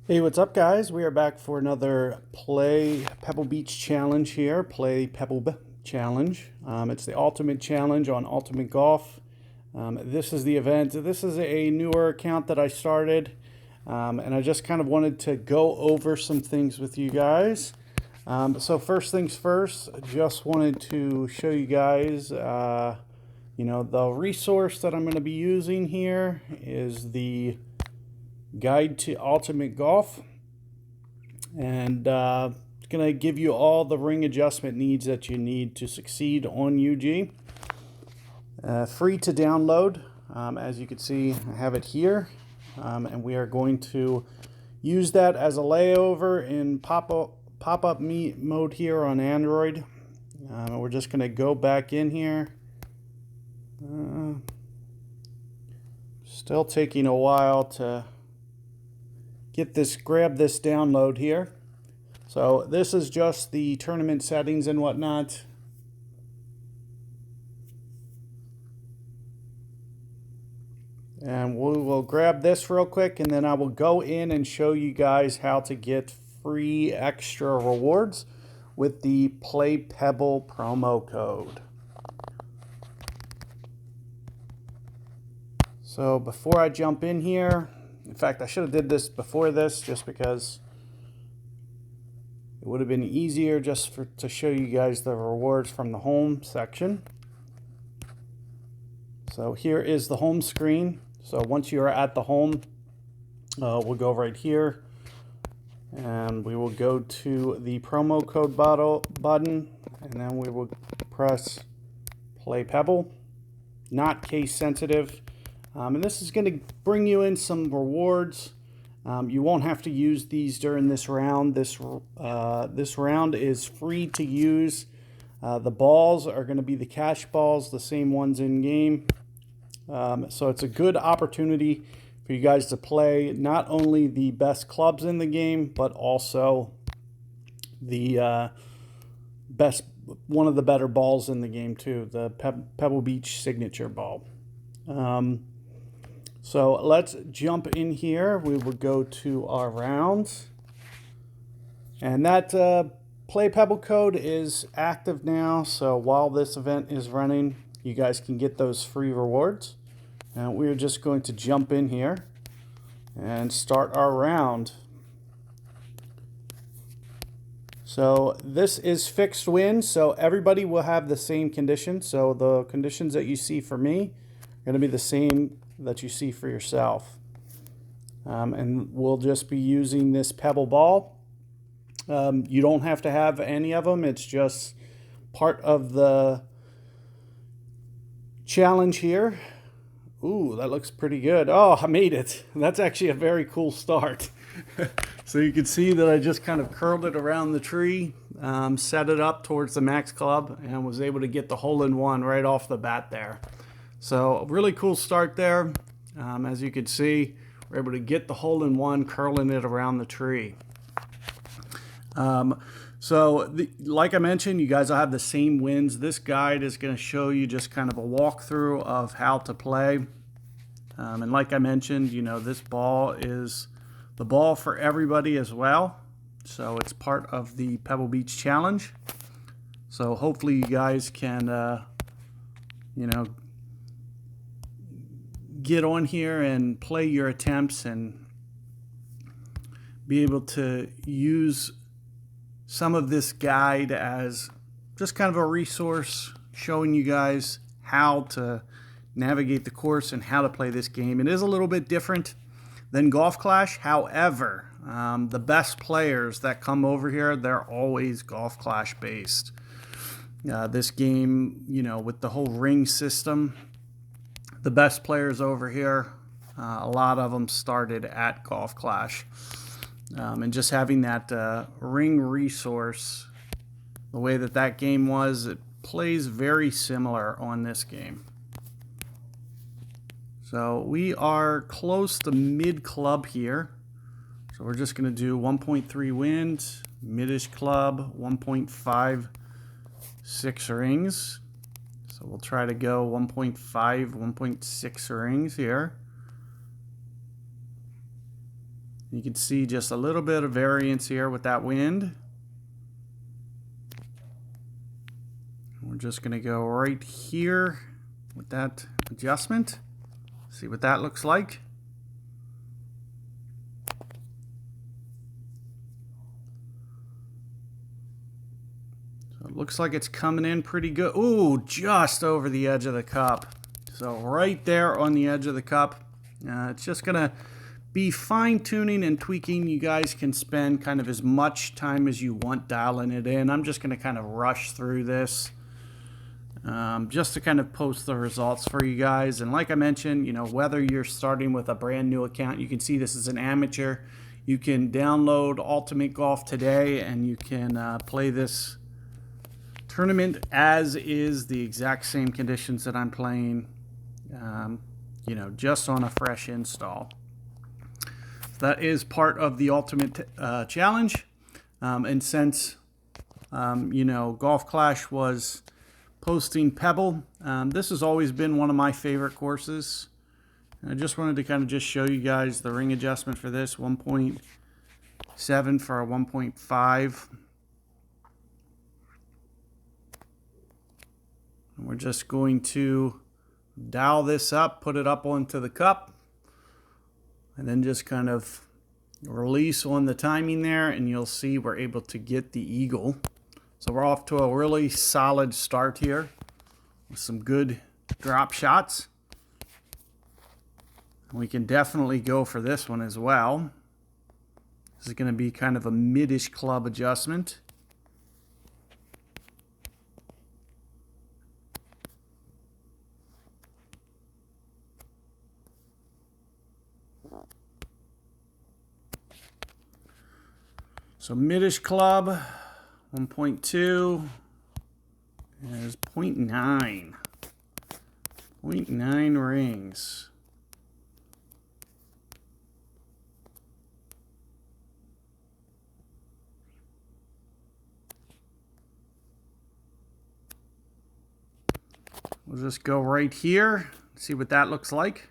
Hey, what's up, guys? We are back for another Play Pebble Beach challenge here. Play Pebble challenge. It's the ultimate challenge on Ultimate Golf. This is the event. This is a newer account that I started, and I just kind of wanted to go over some things with you guys. So first things first, I just wanted to show you guys, the resource that I'm going to be using here is the Guide to Ultimate Golf, and it's going to give you all the ring adjustment needs that you need to succeed on UG. Free to download. As you can see, I have it here, and we are going to use that as a layover in pop-up mode here on Android. We're just going to go back in here. Still taking a while to grab this download here. So this is just the tournament settings and whatnot. And we will grab this real quick, and then I will go in and show you guys how to get free extra rewards with the PLAYPEBBLE promo code. So before I jump in here, in fact, I should have did this before this just because it would have been easier to show you guys the rewards from the home section. So here is the home screen. So once you are at the home, we'll go right here, and we will go to the promo code button, and then we will press PLAYPEBBLE, not case sensitive. And this is going to bring you in some rewards. You won't have to use these during this round. This round is free to use. The balls are going to be the cash balls, the same ones in game. So it's a good opportunity for you guys to play not only the best clubs in the game, but also the one of the better balls in the game too, the Pebble Beach signature ball. So let's jump in here. We will go to our rounds. And that PLAYPEBBLE code is active now. So while this event is running, you guys can get those free rewards. And we're just going to jump in here and start our round. So this is fixed win, so everybody will have the same conditions. So the conditions that you see for me are going to be the same that you see for yourself. And we'll just be using this pebble ball. You don't have to have any of them. It's just part of the challenge here. Ooh, that looks pretty good. Oh, I made it. That's actually a very cool start. So you can see that I just kind of curled it around the tree, set it up towards the max club, and was able to get the hole-in-one right off the bat there. So a really cool start there. As you can see, we're able to get the hole-in-one, curling it around the tree. Like I mentioned, you guys will have the same wins. This guide is going to show you just kind of a walkthrough of how to play. And like I mentioned, this ball is the ball for everybody as well. So it's part of the Pebble Beach Challenge. So hopefully you guys can, get on here and play your attempts and be able to use some of this guide as just kind of a resource showing you guys how to navigate the course and how to play this game. It is a little bit different than Golf Clash. However, the best players that come over here, they're always Golf Clash based. This game, with the whole ring system, the best players over here, a lot of them started at Golf Clash. And just having that ring resource, the way that game was, it plays very similar on this game. So we are close to mid club here. So we're just going to do 1.3 wind, midish club, 1.56 rings. So we'll try to go 1.5, 1.6 rings here. You can see just a little bit of variance here with that wind. We're just going to go right here with that adjustment. See what that looks like. So it looks like it's coming in pretty good. Ooh, just over the edge of the cup. So right there on the edge of the cup. It's just going to be fine-tuning and tweaking. You guys can spend kind of as much time as you want dialing it in. I'm just going to kind of rush through this just to kind of post the results for you guys. And like I mentioned, you know, whether you're starting with a brand new account, you can see this is an amateur. You can download Ultimate Golf today and you can play this tournament as is, the exact same conditions that I'm playing, you know, just on a fresh install. That is part of the Ultimate Challenge. And since, you know, Golf Clash was posting Pebble, this has always been one of my favorite courses. And I just wanted to kind of just show you guys the ring adjustment for this, 1.7 for a 1.5. And we're just going to dial this up, put it up onto the cup, and then just kind of release on the timing there, and you'll see we're able to get the eagle. So we're off to a really solid start here with some good drop shots. We can definitely go for this one as well. This is going to be kind of a mid-ish club adjustment. So mid-ish club, 1.2 is 0.9. 0.9 rings. We'll just go right here, see what that looks like.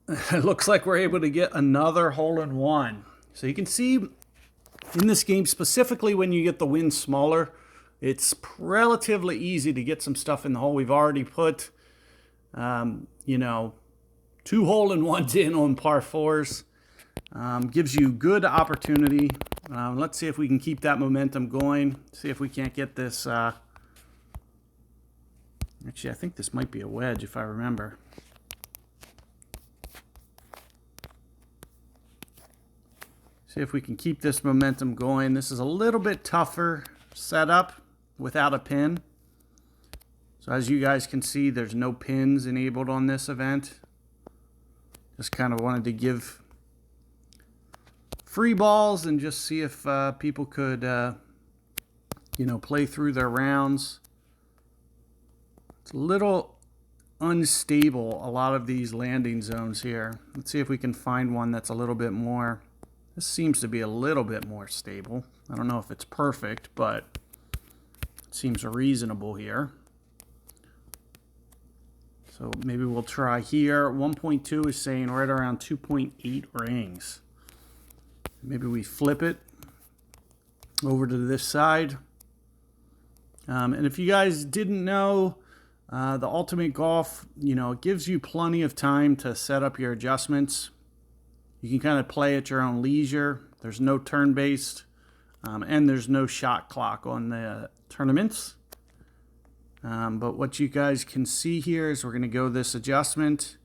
It looks like we're able to get another hole-in-one. So you can see in this game, specifically when you get the wind smaller, it's relatively easy to get some stuff in the hole. We've already put, you know, 2 hole-in-ones in on par 4s. Gives you good opportunity. Let's see if we can keep that momentum going. See if we can't get this. Actually, I think this might be a wedge if I remember. See if we can keep this momentum going. This is a little bit tougher setup without a pin. So as you guys can see, there's no pins enabled on this event. Just kind of wanted to give free balls and just see if people could, you know, play through their rounds. It's a little unstable, a lot of these landing zones here. Let's see if we can find one that's a little bit more. This seems to be a little bit more stable. I don't know if it's perfect, but it seems reasonable here. So maybe we'll try here. 1.2 is saying right around 2.8 rings. Maybe we flip it over to this side. And if you guys didn't know, the Ultimate Golf, you know, it gives you plenty of time to set up your adjustments. You can kind of play at your own leisure. There's no turn-based, and there's no shot clock on the tournaments. But what you guys can see here is we're going to go this adjustment.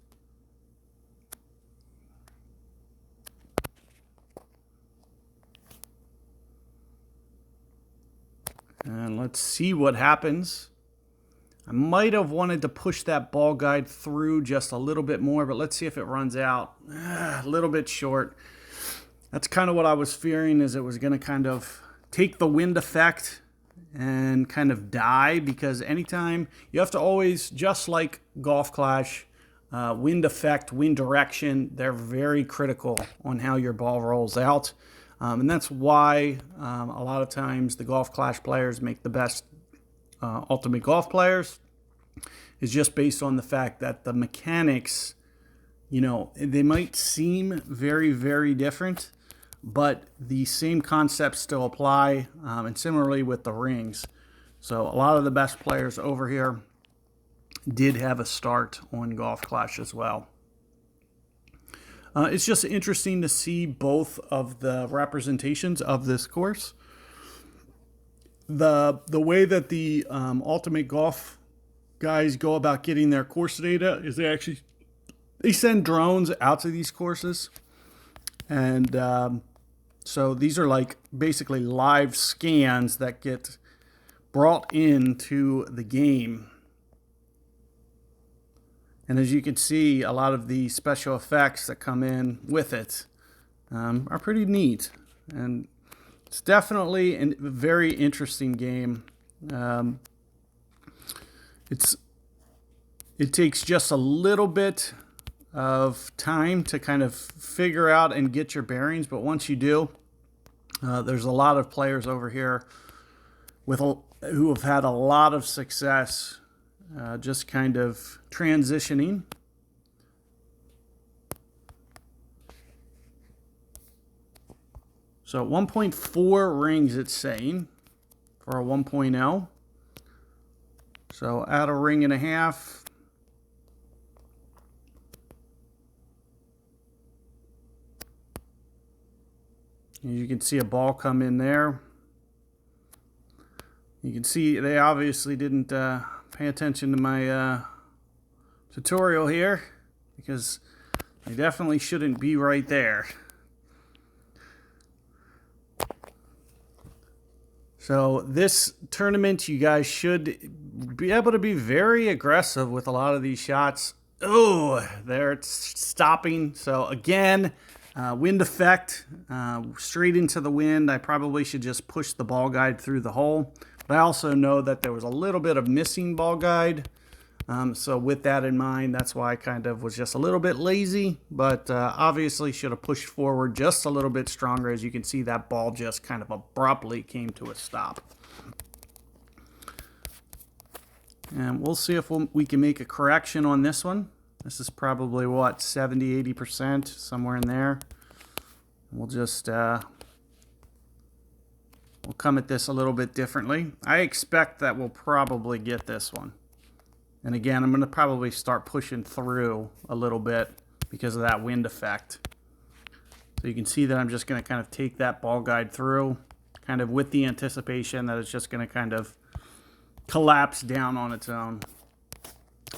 And let's see what happens. I might have wanted to push that ball guide through just a little bit more, but let's see if it runs out. A little bit short. That's kind of what I was fearing, is it was going to kind of take the wind effect and kind of die, because anytime you have to always, just like Golf Clash, wind effect, wind direction, they're very critical on how your ball rolls out. And that's why a lot of times the Golf Clash players make the best Ultimate Golf players is just based on the fact that the mechanics, you know, they might seem very, very different, but the same concepts still apply, and similarly with the rings. So a lot of the best players over here did have a start on Golf Clash as well. It's just interesting to see both of the representations of this course. The way that the Ultimate Golf guys go about getting their course data is they send drones out to these courses, and so these are like basically live scans that get brought into the game. And as you can see, a lot of the special effects that come in with it are pretty neat, and it's definitely a very interesting game. It takes just a little bit of time to kind of figure out and get your bearings, but once you do, there's a lot of players over here who have had a lot of success just kind of transitioning. So 1.4 rings it's saying for a 1.0. So add a ring and a half. You can see a ball come in there. You can see they obviously didn't pay attention to my tutorial here, because they definitely shouldn't be right there. So this tournament, you guys should be able to be very aggressive with a lot of these shots. Oh, there it's stopping. So again, wind effect, straight into the wind. I probably should just push the ball guide through the hole. But I also know that there was a little bit of missing ball guide. So with that in mind, that's why I kind of was just a little bit lazy, but obviously should have pushed forward just a little bit stronger. As you can see, that ball just kind of abruptly came to a stop. And we'll see if we can make a correction on this one. This is probably, what, 70, 80%, somewhere in there. We'll just, we'll come at this a little bit differently. I expect that we'll probably get this one. And again, I'm going to probably start pushing through a little bit because of that wind effect. So you can see that I'm just going to kind of take that ball guide through, kind of with the anticipation that it's just going to kind of collapse down on its own.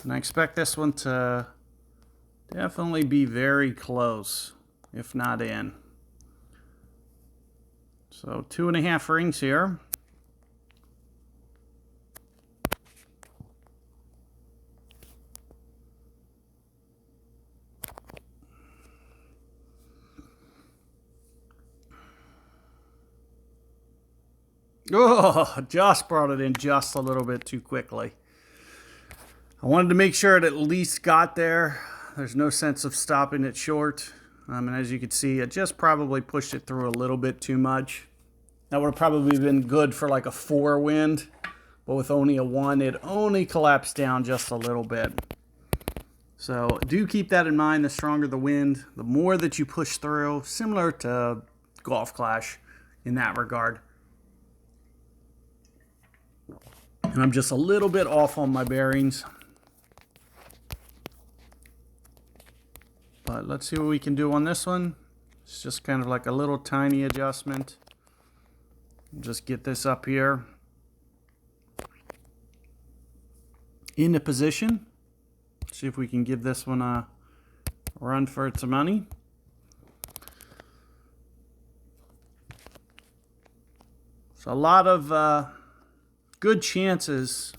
And I expect this one to definitely be very close, if not in. So 2.5 rings here. Oh, just brought it in just a little bit too quickly. I wanted to make sure it at least got there. There's no sense of stopping it short. And as you can see, I just probably pushed it through a little bit too much. That would have probably been good for like a 4 wind, but with only a 1, it only collapsed down just a little bit. So do keep that in mind. The stronger the wind, the more that you push through, similar to Golf Clash in that regard. And I'm just a little bit off on my bearings. But let's see what we can do on this one. It's just kind of like a little tiny adjustment. Just get this up here into position. See if we can give this one a run for its money. So a lot of good chances.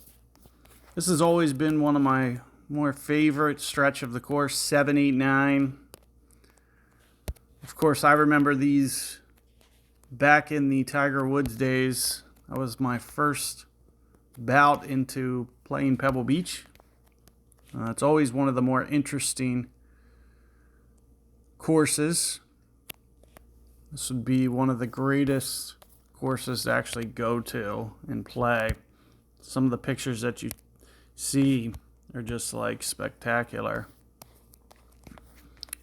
This has always been one of my more favorite stretch of the course, 7, 8, 9. Of course, I remember these back in the Tiger Woods days. That was my first bout into playing Pebble Beach. It's always one of the more interesting courses. This would be one of the greatest courses to actually go to and play. Some of the pictures that you see are just like spectacular.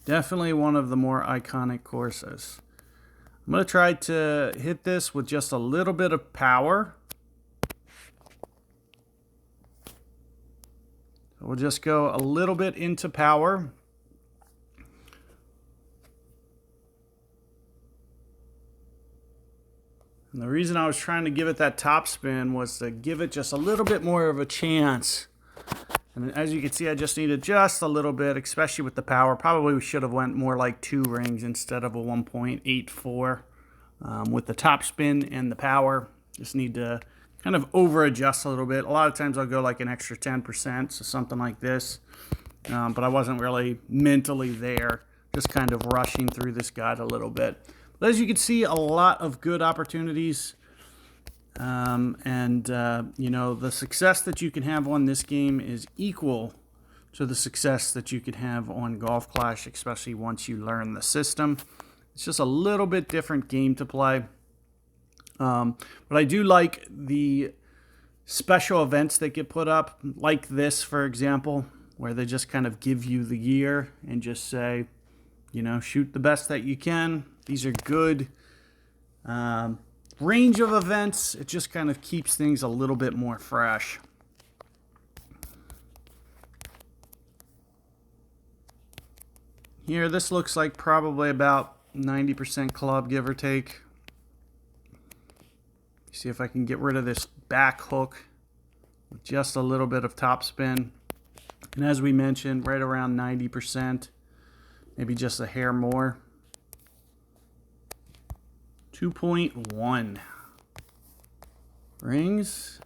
Definitely one of the more iconic courses. I'm going to try to hit this with just a little bit of power. So we'll just go a little bit into power. And the reason I was trying to give it that top spin was to give it just a little bit more of a chance. And as you can see, I just needed just a little bit, especially with the power. Probably we should have went more like 2 rings instead of a 1.84 with the top spin and the power. Just need to kind of over adjust a little bit. A lot of times I'll go like an extra 10%, so something like this. But I wasn't really mentally there, just kind of rushing through this guide a little bit. But as you can see, a lot of good opportunities. You know, the success that you can have on this game is equal to the success that you can have on Golf Clash, especially once you learn the system. It's just a little bit different game to play. But I do like the special events that get put up, like this, for example, where they just kind of give you the gear and just say, you know, shoot the best that you can. These are good range of events. It just kind of keeps things a little bit more fresh. Here, this looks like probably about 90% club, give or take. See if I can get rid of this back hook with just a little bit of topspin. And as we mentioned, right around 90%, maybe just a hair more. 2.1 rings.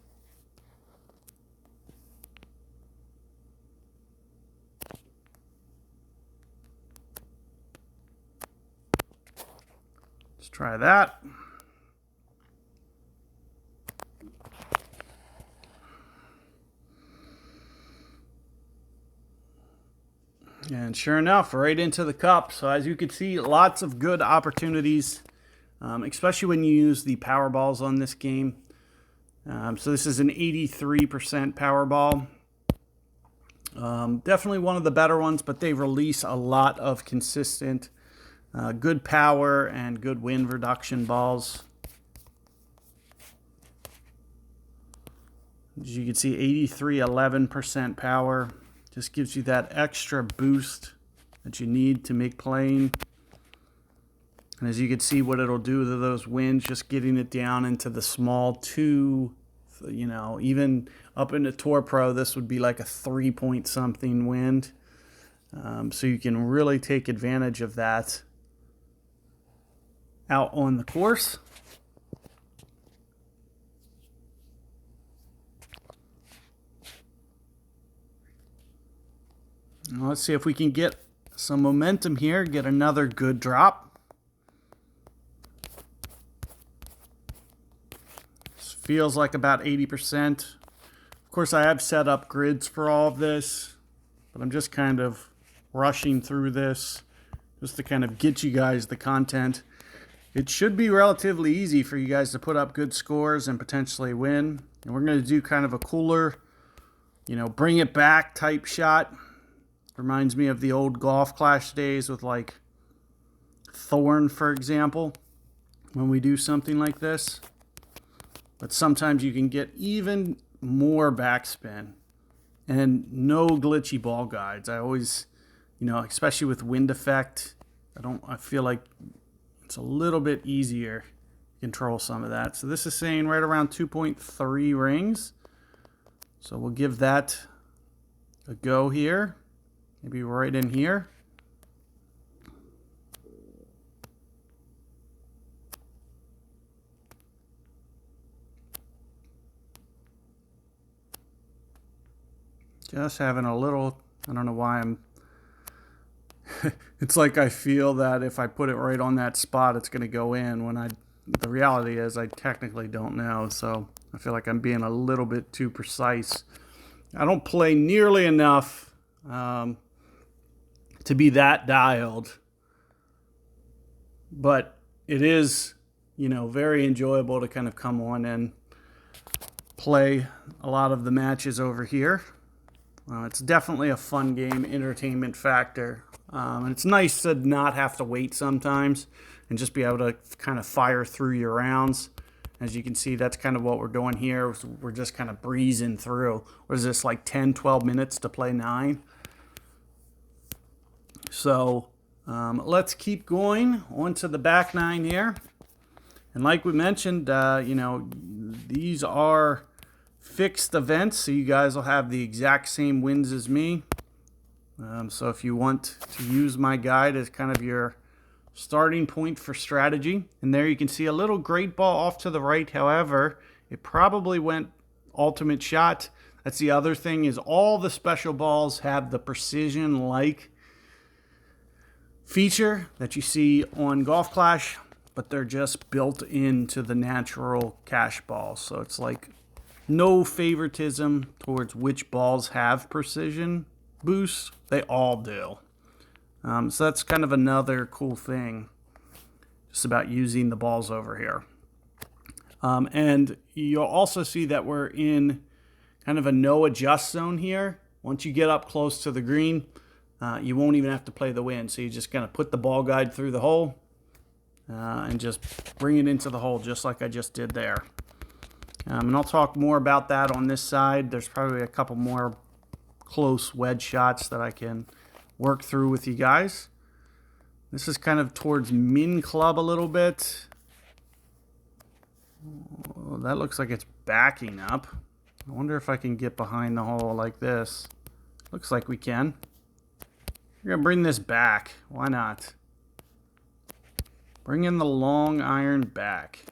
Let's try that. And sure enough, right into the cup. So as you can see, lots of good opportunities, especially when you use the power balls on this game. So this is an 83% power ball. Definitely one of the better ones, but they release a lot of consistent, good power and good wind reduction balls. As you can see, 11% power. Just gives you that extra boost that you need to make playing. And as you can see what it'll do to those winds, just getting it down into the small 2, you know, even up into Tour Pro, this would be like a 3-point something wind. So you can really take advantage of that out on the course. Now let's see if we can get some momentum here, get another good drop. This feels like about 80%. Of course, I have set up grids for all of this, but I'm just kind of rushing through this just to kind of get you guys the content. It should be relatively easy for you guys to put up good scores and potentially win. And we're going to do kind of a cooler, you know, bring it back type shot. Reminds me of the old Golf Clash days with like Thorn, for example, when we do something like this. But sometimes you can get even more backspin and no glitchy ball guides. I always, you know, especially with wind effect, I feel like it's a little bit easier to control some of that. So this is saying right around 2.3 rings. So we'll give that a go here. Maybe right in here. Just having a little, I don't know why I'm, it's like I feel that if I put it right on that spot, it's going to go in when the reality is I technically don't know. So I feel like I'm being a little bit too precise. I don't play nearly enough to be that dialed, but it is, you know, very enjoyable to kind of come on and play a lot of the matches over here. It's definitely a fun game, entertainment factor. And it's nice to not have to wait sometimes and just be able to kind of fire through your rounds. As you can see, that's kind of what we're doing here. We're just kind of breezing through. What is this, like 10, 12 minutes to play 9? So let's keep going on to the back 9 here. And like we mentioned, you know, these are fixed events, so you guys will have the exact same wins as me. So if you want to use my guide as kind of your starting point for strategy, and there you can see a little great ball off to the right. However, it probably went ultimate shot. That's the other thing, is all the special balls have the precision like feature that you see on Golf Clash, but they're just built into the natural cash balls. So it's like no favoritism towards which balls have precision boosts. They all do. So that's kind of another cool thing just about using the balls over here. And you'll also see that we're in kind of a no adjust zone here. Once you get up close to the green, you won't even have to play the wind. So you just kind of put the ball guide through the hole and just bring it into the hole just like I just did there. And I'll talk more about that on this side. There's probably a couple more close wedge shots that I can work through with you guys. This is kind of towards min club a little bit. Oh, that looks like it's backing up. I wonder if I can get behind the hole like this. Looks like we can. We're going to bring this back. Why not? Bring in the long iron back.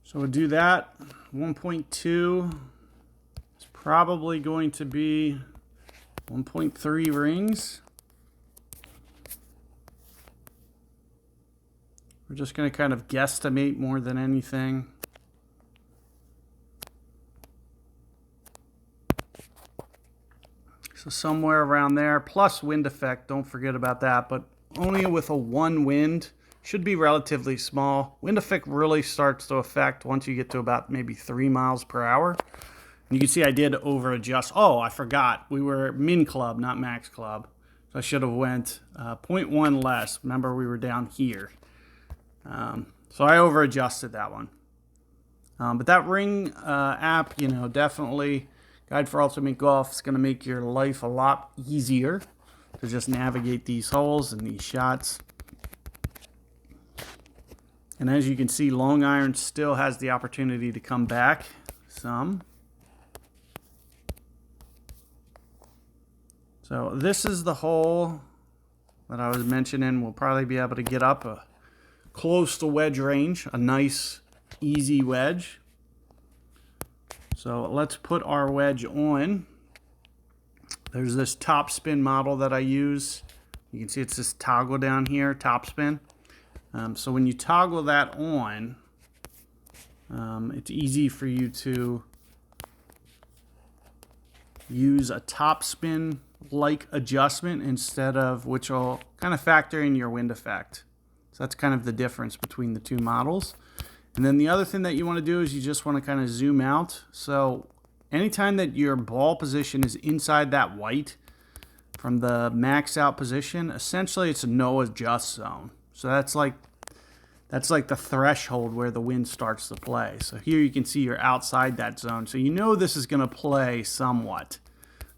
So we'll do that. 1.2 is probably going to be 1.3 rings. We're just going to kind of guesstimate more than anything. So somewhere around there, plus wind effect, don't forget about that, but only with a 1 wind. Should be relatively small. Wind effect really starts to affect once you get to about maybe 3 miles per hour. And you can see I did over adjust. Oh, I forgot. We were min club, not max club. So I should have went 0.1 less. Remember, we were down here. So I over adjusted that one. But that ring app, you know, definitely Guide for Ultimate Golf is going to make your life a lot easier to just navigate these holes and these shots. And as you can see, long iron still has the opportunity to come back some. So this is the hole that I was mentioning. We'll probably be able to get up close to wedge range, a nice, easy wedge. So let's put our wedge on. There's this top spin model that I use. You can see it's this toggle down here, top spin. So when you toggle that on, it's easy for you to use a top spin like adjustment instead of, which will kind of factor in your wind effect. So that's kind of the difference between the two models. And then the other thing that you want to do is you just want to kind of zoom out. So anytime that your ball position is inside that white from the max out position, essentially it's a no adjust zone. So that's like the threshold where the wind starts to play. So here you can see you're outside that zone. So you know this is going to play somewhat.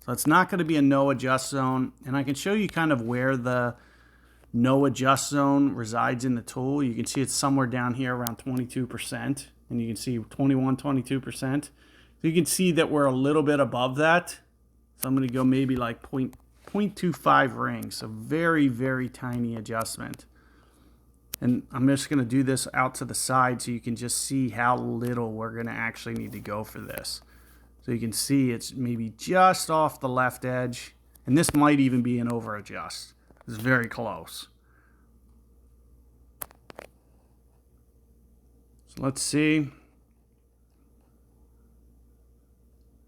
So it's not going to be a no adjust zone. And I can show you kind of where the no adjust zone resides in the tool. You can see it's somewhere down here around 22%. And you can see 21, 22%. So you can see that we're a little bit above that. So I'm going to go maybe like 0.25 rings. So very, very tiny adjustment. And I'm just going to do this out to the side so you can just see how little we're going to actually need to go for this. So you can see it's maybe just off the left edge. And this might even be an over adjust. It's very close. So let's see.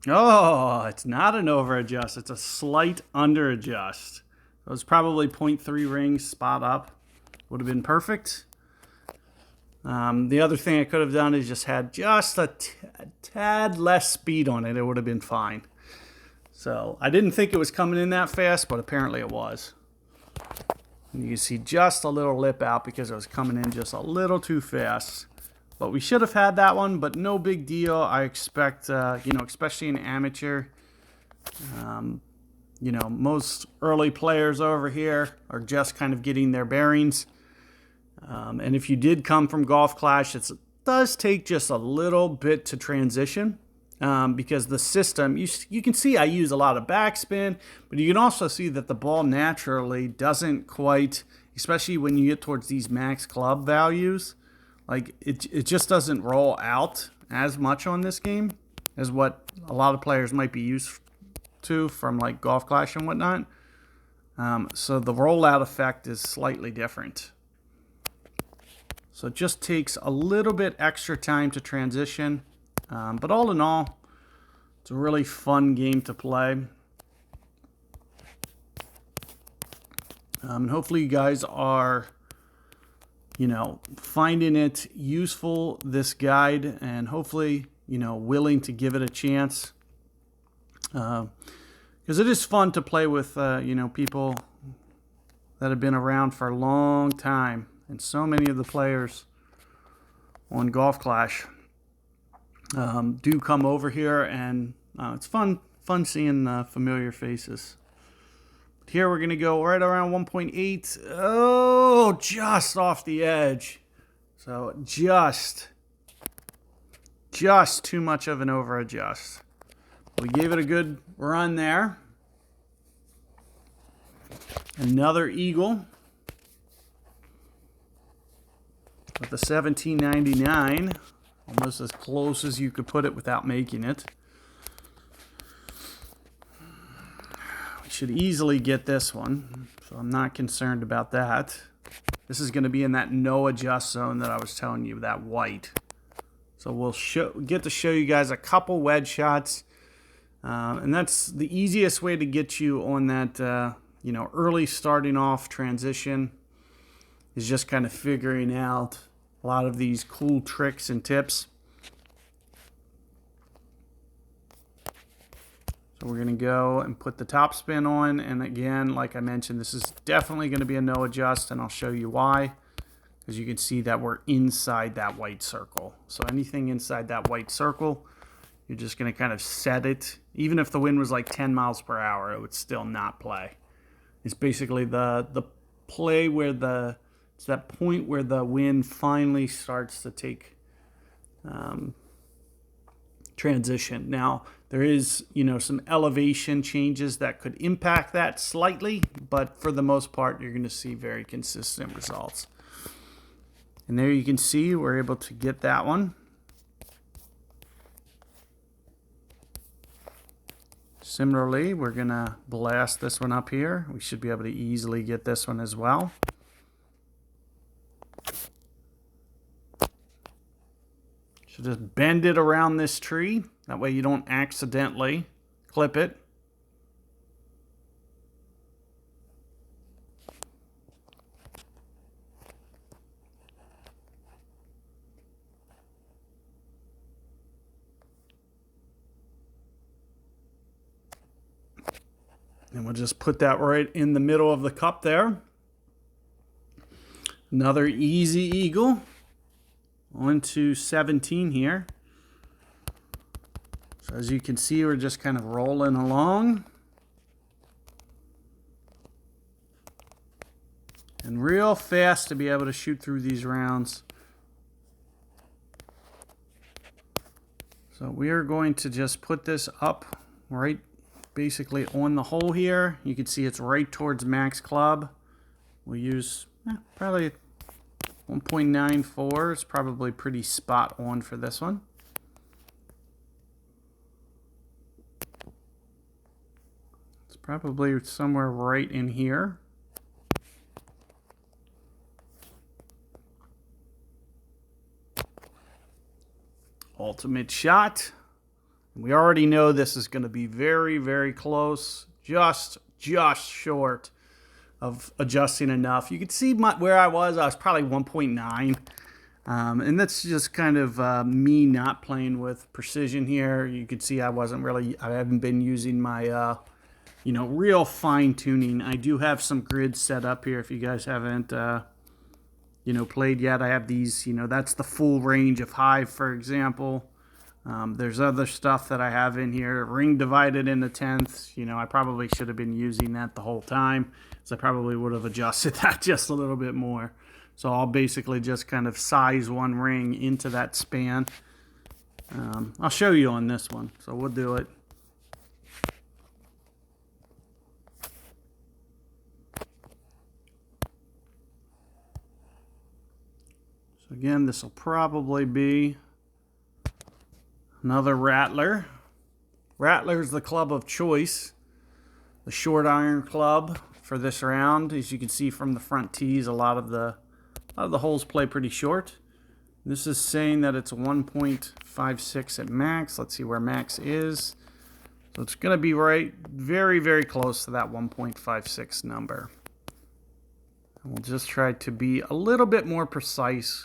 Oh, it's not an over adjust. It's a slight under adjust. It was probably 0.3 rings spot up. Would have been perfect. The other thing I could have done is just had just a tad less speed on it. It would have been fine. So I didn't think it was coming in that fast, but apparently it was. And you can see just a little lip out because it was coming in just a little too fast. But we should have had that one, but no big deal. I expect, you know, especially in amateur, you know, most early players over here are just kind of getting their bearings. And if you did come from Golf Clash, it does take just a little bit to transition because the system, you can see I use a lot of backspin, but you can also see that the ball naturally doesn't quite, especially when you get towards these max club values, like it just doesn't roll out as much on this game as what a lot of players might be used to from like Golf Clash and whatnot. So the rollout effect is slightly different. So it just takes a little bit extra time to transition. But all in all, it's a really fun game to play. And hopefully you guys are, you know, finding it useful, this guide, and hopefully, you know, willing to give it a chance. Because it is fun to play with, you know, people that have been around for a long time. And so many of the players on Golf Clash do come over here, and it's fun seeing familiar faces. But here we're going to go right around 1.8. Oh, just off the edge. So just too much of an over adjust. We gave it a good run there. Another eagle. With the 1799, almost as close as you could put it without making it. We should easily get this one, so I'm not concerned about that. This is going to be in that no adjust zone that I was telling you, that white. So we'll get to show you guys a couple wedge shots, and that's the easiest way to get you on that, you know, early starting off transition. Is just kind of figuring out a lot of these cool tricks and tips. So we're going to go and put the top spin on. And again, like I mentioned, this is definitely going to be a no adjust, and I'll show you why. Because you can see that we're inside that white circle. So anything inside that white circle, you're just going to kind of set it. Even if the wind was like 10 miles per hour, it would still not play. It's basically the play where it's that point where the wind finally starts to take transition. Now, there is, you know, some elevation changes that could impact that slightly, but for the most part, you're going to see very consistent results. And there you can see we're able to get that one. Similarly, we're going to blast this one up here. We should be able to easily get this one as well. So just bend it around this tree. That way you don't accidentally clip it. And we'll just put that right in the middle of the cup there. Another easy eagle. On to 17 here. So as you can see, we're just kind of rolling along. And real fast to be able to shoot through these rounds. So we are going to just put this up right basically on the hole here. You can see it's right towards max club. We'll use probably 1.94. It's probably pretty spot on for this one. It's probably somewhere right in here. ultimate shot. We already know this is going to be very, very close, just short of adjusting enough. You can see where I was probably 1.9. And that's just kind of me not playing with precision here. You can see I haven't been using my, real fine tuning. I do have some grids set up here if you guys haven't, played yet. I have these, that's the full range of Hive, for example. There's other stuff that I have in here. Ring divided into tenths. I probably should have been using that the whole time, so I probably would have adjusted that just a little bit more. So I'll basically just kind of size one ring into that span. I'll show you on this one, so we'll do it. So again, this will probably be another Rattler. Rattler's the club of choice. The short iron club for this round. As you can see from the front tees, a lot of the holes play pretty short. This is saying that it's 1.56 at max. Let's see where max is. So it's going to be very, very close to that 1.56 number. And we'll just try to be a little bit more precise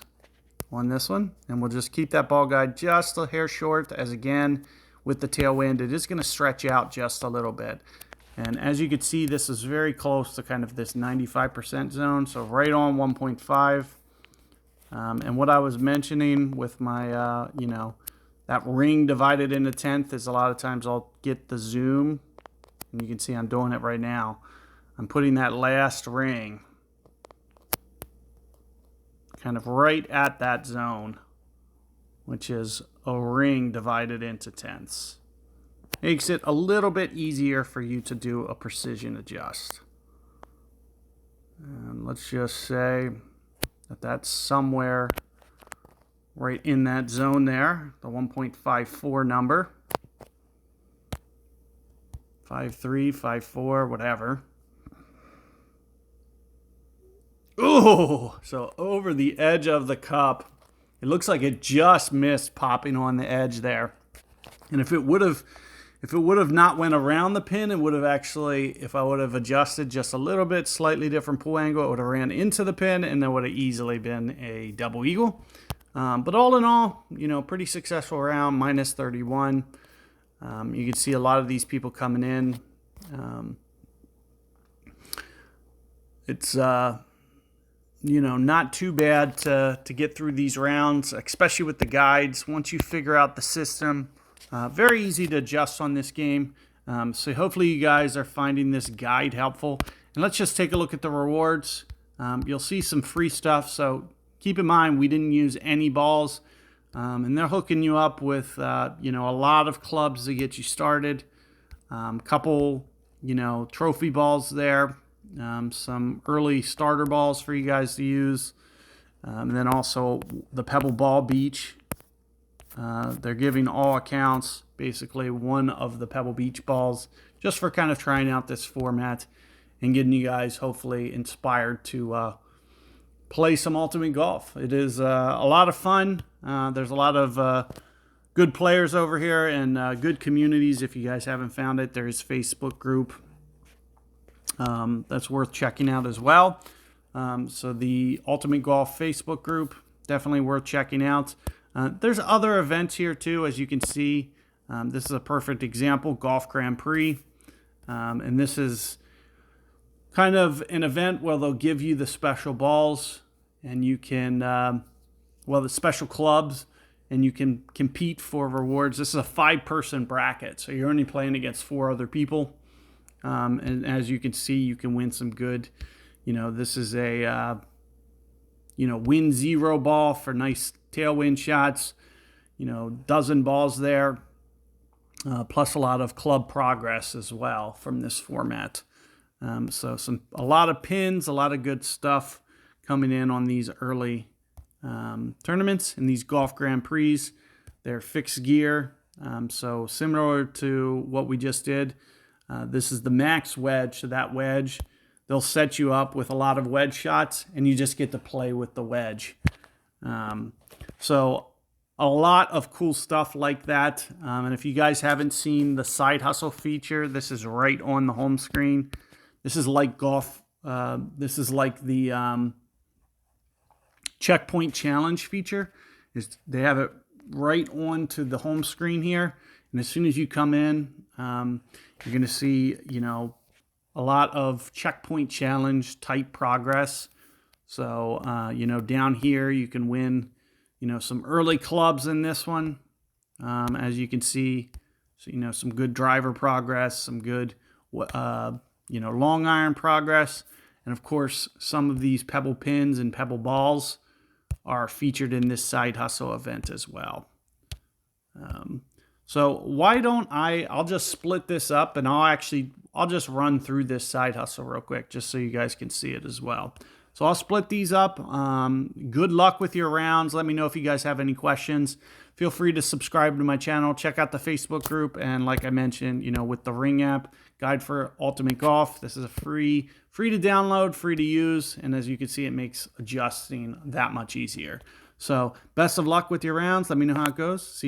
on this one, and we'll just keep that ball guide just a hair short, as again with the tailwind it is going to stretch out just a little bit. And as you can see, this is very close to kind of this 95% zone, so right on 1.5. And what I was mentioning with my that ring divided into tenth is a lot of times I'll get the zoom, and you can see I'm doing it right now. I'm putting that last ring kind of right at that zone, which is a ring divided into tenths. Makes it a little bit easier for you to do a precision adjust. And let's just say that that's somewhere right in that zone there, the 1.54 number. 5.3, 5.4, whatever. Oh, so over the edge of the cup. It looks like it just missed popping on the edge there. And if it would have not went around the pin, it would have actually, if I would have adjusted just a little bit, slightly different pull angle, it would have ran into the pin, and there would have easily been a double eagle. But all in all, pretty successful round, minus 31. You can see a lot of these people coming in. It's not too bad to get through these rounds, especially with the guides. Once you figure out the system, very easy to adjust on this game. So hopefully you guys are finding this guide helpful. And let's just take a look at the rewards. You'll see some free stuff. So keep in mind, we didn't use any balls. And they're hooking you up with, a lot of clubs to get you started. Couple, trophy balls there. Some early starter balls for you guys to use. And then also the Pebble Ball Beach. They're giving all accounts basically one of the Pebble Beach balls just for kind of trying out this format and getting you guys hopefully inspired to play some Ultimate Golf. It is a lot of fun. There's a lot of good players over here and good communities. If you guys haven't found it, there's a Facebook group that's worth checking out as well. So the Ultimate Golf Facebook group, definitely worth checking out. There's other events here too, as you can see. This is a perfect example, Golf Grand Prix. And this is kind of an event where they'll give you the special balls and you can, the special clubs, and you can compete for rewards. This is a 5-person bracket, so you're only playing against 4 other people. And as you can see, you can win some good, this is a, win 0 ball for nice tailwind shots, dozen balls there, plus a lot of club progress as well from this format. So a lot of pins, a lot of good stuff coming in on these early tournaments and these Golf Grand Prix. They're fixed gear, so similar to what we just did. This is the max wedge, so that wedge, they'll set you up with a lot of wedge shots, and you just get to play with the wedge. So a lot of cool stuff like that. And if you guys haven't seen the side hustle feature, this is right on the home screen. This is like golf. This is like the checkpoint challenge feature. They have it right onto the home screen here. And as soon as you come in, you're going to see, a lot of checkpoint challenge type progress. So, down here you can win, some early clubs in this one. As you can see, so, some good driver progress, some good, long iron progress. And of course, some of these pebble pins and pebble balls are featured in this side hustle event as well. So why don't I'll just split this up, and I'll just run through this side hustle real quick just so you guys can see it as well. So I'll split these up. Good luck with your rounds. Let me know if you guys have any questions. Feel free to subscribe to my channel. Check out the Facebook group. And like I mentioned, with the Ring app, Guide for Ultimate Golf, this is a free to download, free to use. And as you can see, it makes adjusting that much easier. So best of luck with your rounds. Let me know how it goes. See